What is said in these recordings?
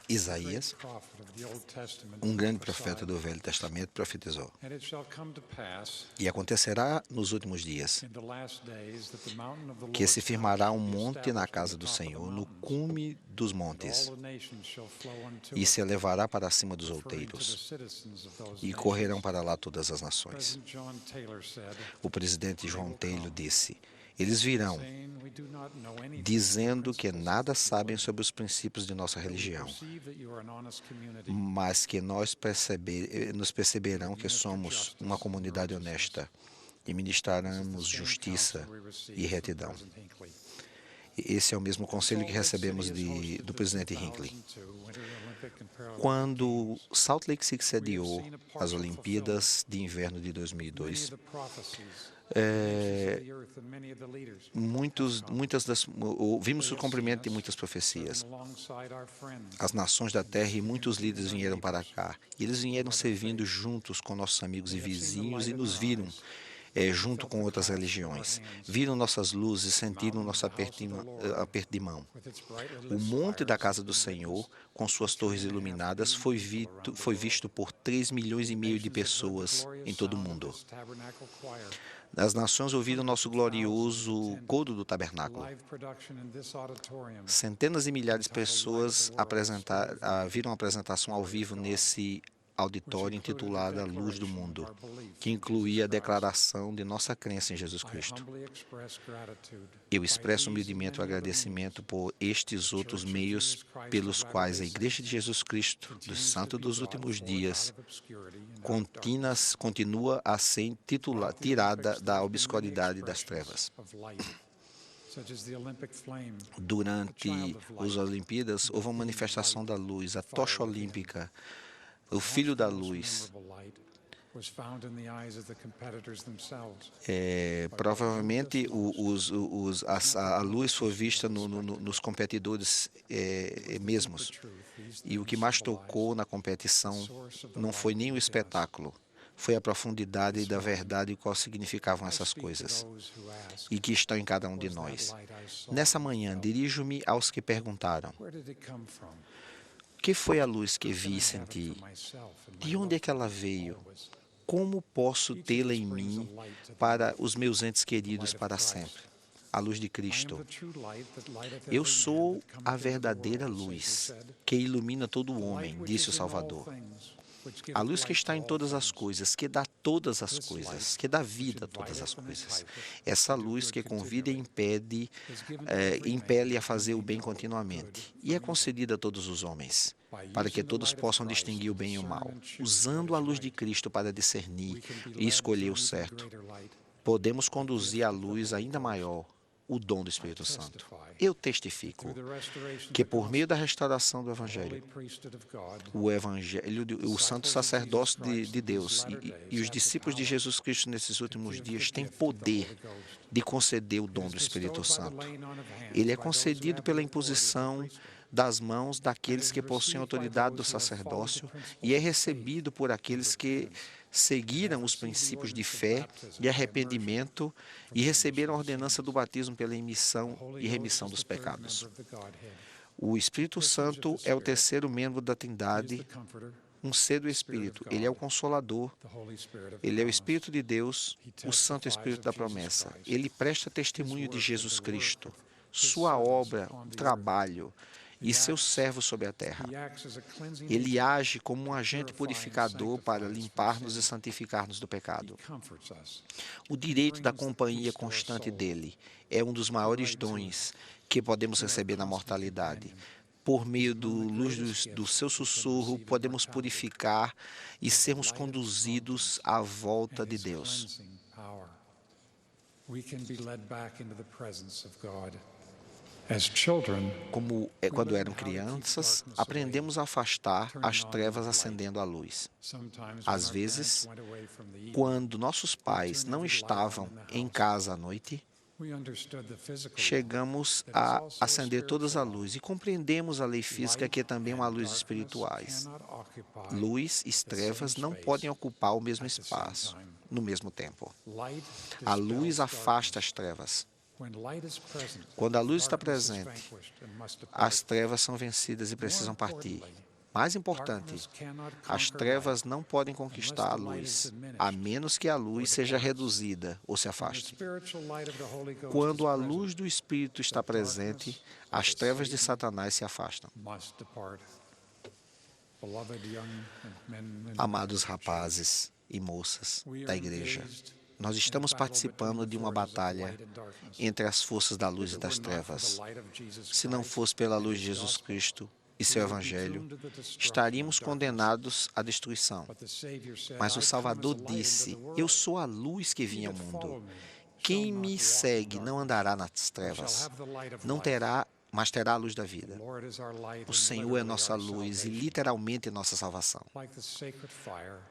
Isaías, um grande profeta do Velho Testamento, profetizou: E acontecerá nos últimos dias que se firmará um monte na casa do Senhor, no cume dos montes, e se elevará para cima dos outeiros, e correrão para lá todas as nações. O presidente John Taylor disse: Eles virão, dizendo que nada sabem sobre os princípios de nossa religião, mas que nos perceberão que somos uma comunidade honesta e ministraremos justiça e retidão. Esse é o mesmo conselho que recebemos do presidente Hinckley. Quando Salt Lake City sediou as Olimpíadas de Inverno de 2002, vimos o cumprimento de muitas profecias. As nações da terra e muitos líderes vieram para cá. E eles vieram servindo juntos com nossos amigos e vizinhos e nos viram junto com outras religiões. Viram nossas luzes, sentiram nosso aperto de mão. O monte da casa do Senhor, com suas torres iluminadas, foi visto por 3,5 milhões de pessoas em todo o mundo. As nações ouviram nosso glorioso coro do tabernáculo. Centenas de milhares de pessoas viram a apresentação ao vivo nesse auditório intitulada Luz do Mundo, que incluía a declaração de nossa crença em Jesus Cristo. Eu expresso humildemente o agradecimento por estes outros meios pelos quais a Igreja de Jesus Cristo, dos Santos dos Últimos Dias, continua a ser tirada da obscuridade das trevas. Durante as Olimpíadas, houve uma manifestação da luz, a tocha olímpica, o Filho da Luz. Provavelmente a luz foi vista nos competidores mesmos. E o que mais tocou na competição não foi nem o espetáculo, foi a profundidade da verdade e qual significavam essas coisas, e que estão em cada um de nós. Nessa manhã, dirijo-me aos que perguntaram: que foi a luz que vi e senti? De onde é que ela veio? Como posso tê-la em mim para os meus entes queridos para sempre? A luz de Cristo. Eu sou a verdadeira luz que ilumina todo o homem, disse o Salvador. A luz que está em todas as coisas, que dá todas as coisas, que dá vida a todas as coisas. Essa luz que convida e impele a fazer o bem continuamente. E é concedida a todos os homens, para que todos possam distinguir o bem e o mal. Usando a luz de Cristo para discernir e escolher o certo, podemos conduzir à luz ainda maior, o dom do Espírito Santo. Eu testifico que por meio da restauração do Evangelho, o santo sacerdócio de Deus e os discípulos de Jesus Cristo nesses últimos dias têm poder de conceder o dom do Espírito Santo. Ele é concedido pela imposição das mãos daqueles que possuem a autoridade do sacerdócio e é recebido por aqueles que seguiram os princípios de fé e arrependimento e receberam a ordenança do batismo pela emissão e remissão dos pecados. O Espírito Santo é o terceiro membro da Trindade, um ser do Espírito. Ele é o Consolador, ele é o Espírito de Deus, o Santo Espírito da promessa. Ele presta testemunho de Jesus Cristo, sua obra, trabalho e seus servos sobre a terra. Ele age como um agente purificador para limpar-nos e santificar-nos do pecado. O direito da companhia constante dele é um dos maiores dons que podemos receber na mortalidade. Por meio da luz do seu sussurro, podemos purificar e sermos conduzidos à volta de Deus. Como quando eram crianças, aprendemos a afastar as trevas acendendo a luz. Às vezes, quando nossos pais não estavam em casa à noite, chegamos a acender todas as luzes e compreendemos a lei física que é também uma luz espirituais. Luz e trevas não podem ocupar o mesmo espaço no mesmo tempo. A luz afasta as trevas. Quando a luz está presente, as trevas são vencidas e precisam partir. Mais importante, as trevas não podem conquistar a luz, a menos que a luz seja reduzida ou se afaste. Quando a luz do Espírito está presente, as trevas de Satanás se afastam. Amados rapazes e moças da igreja, nós estamos participando de uma batalha entre as forças da luz e das trevas. Se não fosse pela luz de Jesus Cristo e seu Evangelho, estaríamos condenados à destruição. Mas o Salvador disse: eu sou a luz que vim ao mundo. Quem me segue não andará nas trevas, mas terá a luz da vida. O Senhor é nossa luz e literalmente nossa salvação.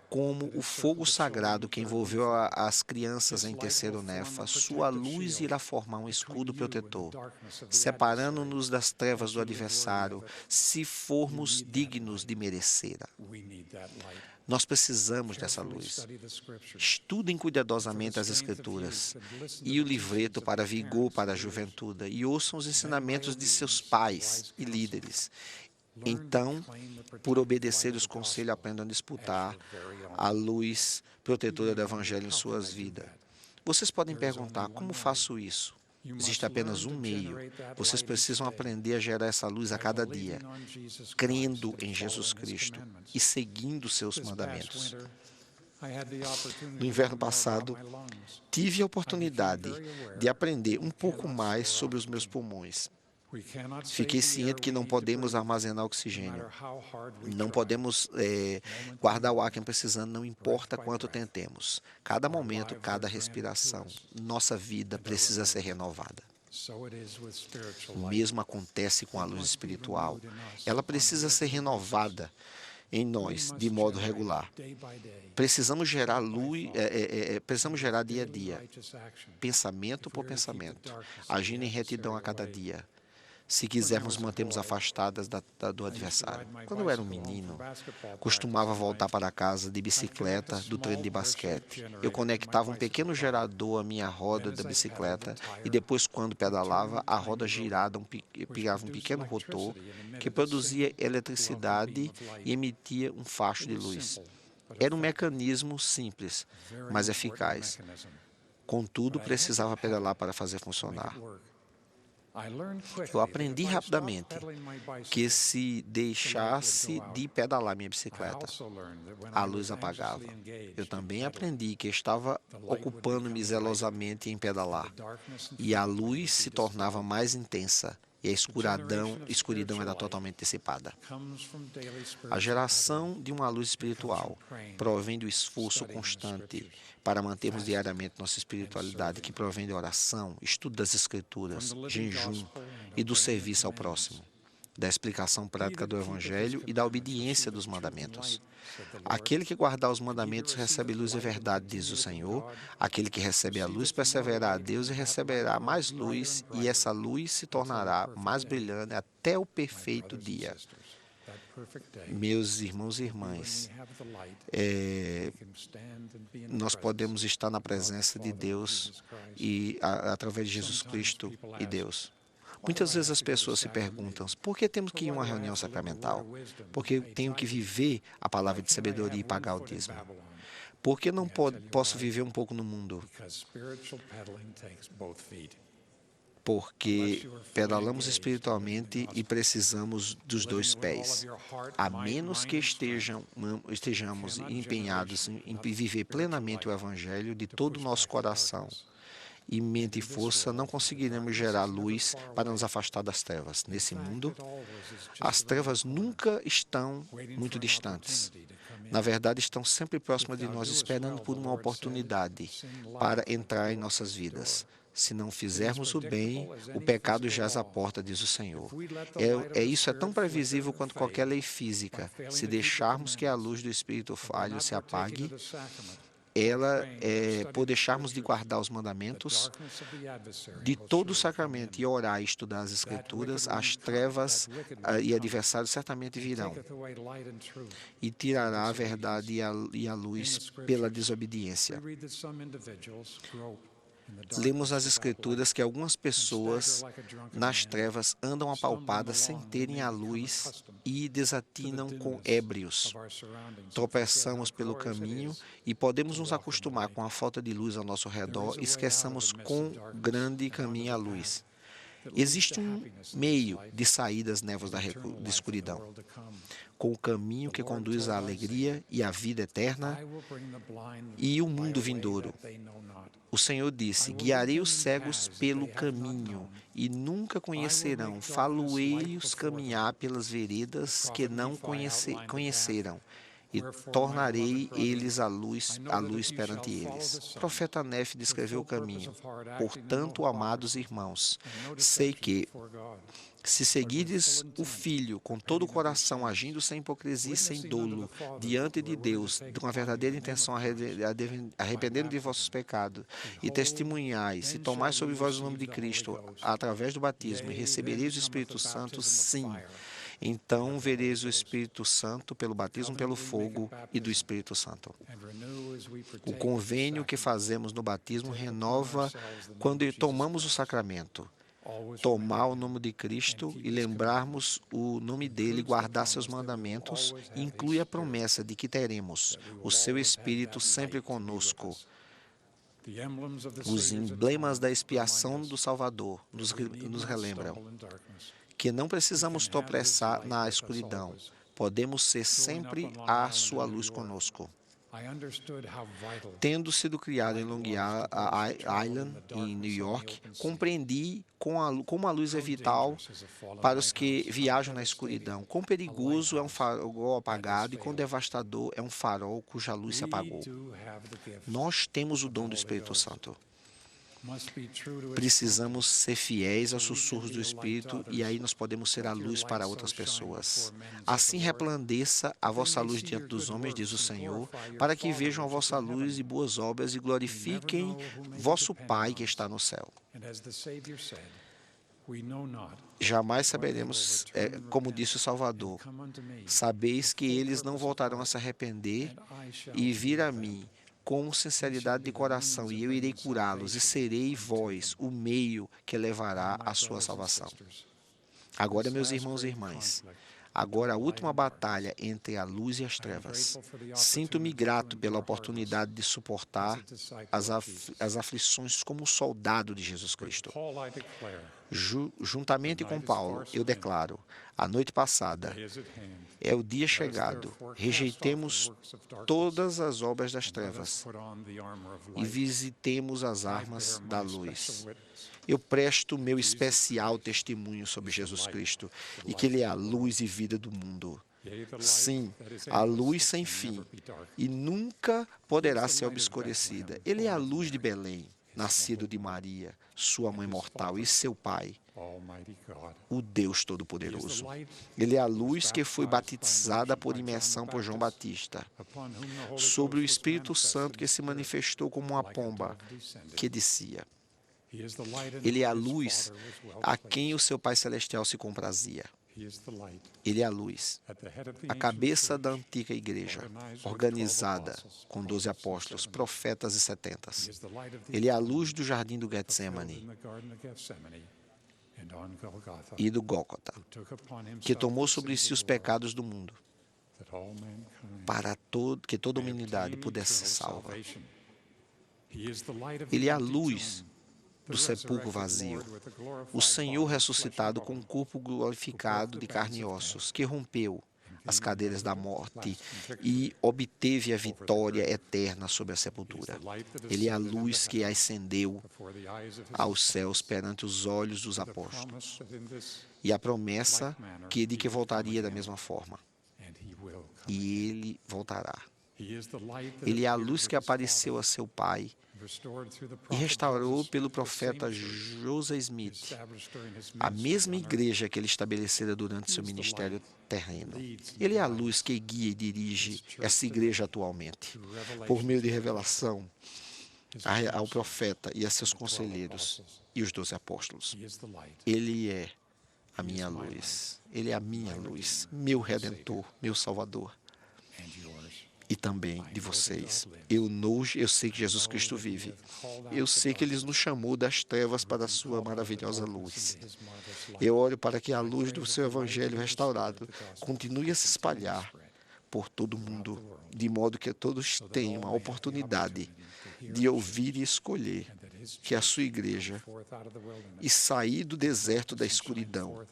Como o fogo sagrado que envolveu as crianças em terceiro Nefa, sua luz irá formar um escudo protetor, separando-nos das trevas do adversário, se formos dignos de merecê-la. Nós precisamos dessa luz. Estudem cuidadosamente as Escrituras e o livreto para vigor para a juventude e ouçam os ensinamentos de seus pais e líderes. Então, por obedecer os conselhos, aprendam a disputar a luz protetora do Evangelho em suas vidas. Vocês podem perguntar, como faço isso? Existe apenas um meio. Vocês precisam aprender a gerar essa luz a cada dia, crendo em Jesus Cristo e seguindo seus mandamentos. No inverno passado, tive a oportunidade de aprender um pouco mais sobre os meus pulmões. Fiquei ciente que não podemos armazenar oxigênio. Não podemos guardar o ar que precisamos, não importa quanto tentemos. Cada momento, cada respiração, nossa vida precisa ser renovada. O mesmo acontece com a luz espiritual. Ela precisa ser renovada em nós de modo regular. Precisamos gerar luz, precisamos gerar dia a dia, pensamento por pensamento, agindo em retidão a cada dia, se quisermos mantermos afastadas do adversário. Quando eu era um menino, costumava voltar para casa de bicicleta do treino de basquete. Eu conectava um pequeno gerador à minha roda da bicicleta e depois, quando pedalava, a roda girada pegava um pequeno rotor que produzia eletricidade e emitia um facho de luz. Era um mecanismo simples, mas eficaz. Contudo, precisava pedalar para fazer funcionar. Eu aprendi rapidamente que se deixasse de pedalar minha bicicleta, a luz apagava. Eu também aprendi que estava ocupando-me zelosamente em pedalar, e a luz se tornava mais intensa, e a escuridão era totalmente dissipada. A geração de uma luz espiritual provém do esforço constante para mantermos diariamente nossa espiritualidade, que provém de oração, estudo das Escrituras, jejum e do serviço ao próximo, da explicação prática do Evangelho e da obediência dos mandamentos. Aquele que guardar os mandamentos recebe luz e verdade, diz o Senhor. Aquele que recebe a luz perseverará a Deus e receberá mais luz, e essa luz se tornará mais brilhante até o perfeito dia. Meus irmãos e irmãs, nós podemos estar na presença de Deus e através de Jesus Cristo e Deus. Muitas vezes as pessoas se perguntam, por que temos que ir a uma reunião sacramental? Porque tenho que viver a palavra de sabedoria e pagar o dízimo. Por que não posso viver um pouco no mundo? Porque pedalamos espiritualmente e precisamos dos dois pés. A menos que estejamos empenhados em viver plenamente o Evangelho de todo o nosso coração e mente e força, não conseguiremos gerar luz para nos afastar das trevas. Nesse mundo, as trevas nunca estão muito distantes. Na verdade, estão sempre próximas de nós, esperando por uma oportunidade para entrar em nossas vidas. Se não fizermos o bem, o pecado jaz à porta, diz o Senhor. Isso é tão previsível quanto qualquer lei física. Se deixarmos que a luz do Espírito falho se apague, por deixarmos de guardar os mandamentos de todo o sacramento e orar e estudar as Escrituras, as trevas e adversários certamente virão e tirará a verdade e a luz pela desobediência. Lemos nas Escrituras que algumas pessoas nas trevas andam apalpadas sem terem a luz e desatinam com ébrios. Tropeçamos pelo caminho e podemos nos acostumar com a falta de luz ao nosso redor e esqueçamos quão grande caminho a luz. Existe um meio de sair das névoas da escuridão, com o caminho que conduz à alegria e à vida eterna e o mundo vindouro. O Senhor disse: guiarei os cegos pelo caminho e nunca conhecerão, falo-ei-os caminhar pelas veredas que não conheceram, e tornarei eles a luz perante eles. O profeta Nefe descreveu o caminho. Portanto, amados irmãos, sei que, se seguides o Filho com todo o coração, agindo sem hipocrisia e sem dolo, diante de Deus, com a verdadeira intenção, arrependendo de vossos pecados, e testemunhais, se tomais sobre vós o nome de Cristo, através do batismo, e recebereis o Espírito Santo, sim. Então vereis o Espírito Santo pelo batismo pelo fogo e do Espírito Santo. O convênio que fazemos no batismo renova quando tomamos o sacramento. Tomar o nome de Cristo e lembrarmos o nome dele, guardar seus mandamentos, inclui a promessa de que teremos o seu Espírito sempre conosco. Os emblemas da expiação do Salvador nos relembram que não precisamos tropeçar na escuridão. Podemos ser sempre a sua luz conosco. Tendo sido criado em Long Island, em New York, compreendi como a luz é vital para os que viajam na escuridão. Quão perigoso é um farol apagado e quão devastador é um farol cuja luz se apagou. Nós temos o dom do Espírito Santo. Precisamos ser fiéis aos sussurros do Espírito e aí nós podemos ser a luz para outras pessoas. Assim resplandeça a vossa luz diante dos homens, diz o Senhor, para que vejam a vossa luz e boas obras e glorifiquem vosso Pai que está no céu. Jamais saberemos, como disse o Salvador, sabeis que eles não voltarão a se arrepender e vir a mim com sinceridade de coração, e eu irei curá-los, e serei vós o meio que levará à sua salvação. Agora, meus irmãos e irmãs, agora a última batalha entre a luz e as trevas. Sinto-me grato pela oportunidade de suportar as aflições como soldado de Jesus Cristo. Juntamente com Paulo, eu declaro, a noite passada é o dia chegado. Rejeitemos todas as obras das trevas e visitemos as armas da luz. Eu presto meu especial testemunho sobre Jesus Cristo e que Ele é a luz e vida do mundo. Sim, a luz sem fim e nunca poderá ser obscurecida. Ele é a luz de Belém, nascido de Maria, sua mãe mortal, e seu pai, o Deus Todo-Poderoso. Ele é a luz que foi batizada por imersão por João Batista, sobre o Espírito Santo que se manifestou como uma pomba que descia. Ele é a luz a quem o seu Pai Celestial se comprazia. Ele é a luz, a cabeça da antiga igreja, organizada com 12 apóstolos, profetas e 70. Ele é a luz do jardim do Getsemane e do Gólgota, que tomou sobre si os pecados do mundo, para que toda a humanidade pudesse ser salva. Ele é a luz do sepulcro vazio, o Senhor ressuscitado com um corpo glorificado de carne e ossos, que rompeu as cadeias da morte e obteve a vitória eterna sobre a sepultura. Ele é a luz que ascendeu aos céus perante os olhos dos apóstolos, e a promessa de que voltaria da mesma forma. E ele voltará. Ele é a luz que apareceu a seu pai e restaurou pelo profeta Joseph Smith, a mesma igreja que ele estabelecera durante seu ministério terreno. Ele é a luz que guia e dirige essa igreja atualmente, por meio de revelação ao profeta e a seus conselheiros e os 12 apóstolos. Ele é a minha luz. Ele é a minha luz, meu Redentor, meu Salvador. E também de vocês. Eu sei que Jesus Cristo vive. Eu sei que Ele nos chamou das trevas para a sua maravilhosa luz. Eu oro para que a luz do seu Evangelho restaurado continue a se espalhar por todo o mundo, de modo que todos tenham a oportunidade de ouvir e escolher que a sua igreja e sair do deserto da escuridão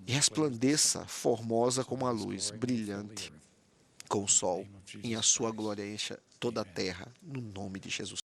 e resplandeça formosa como a luz, brilhante com o sol, e a sua glória encha toda a terra, no nome de Jesus.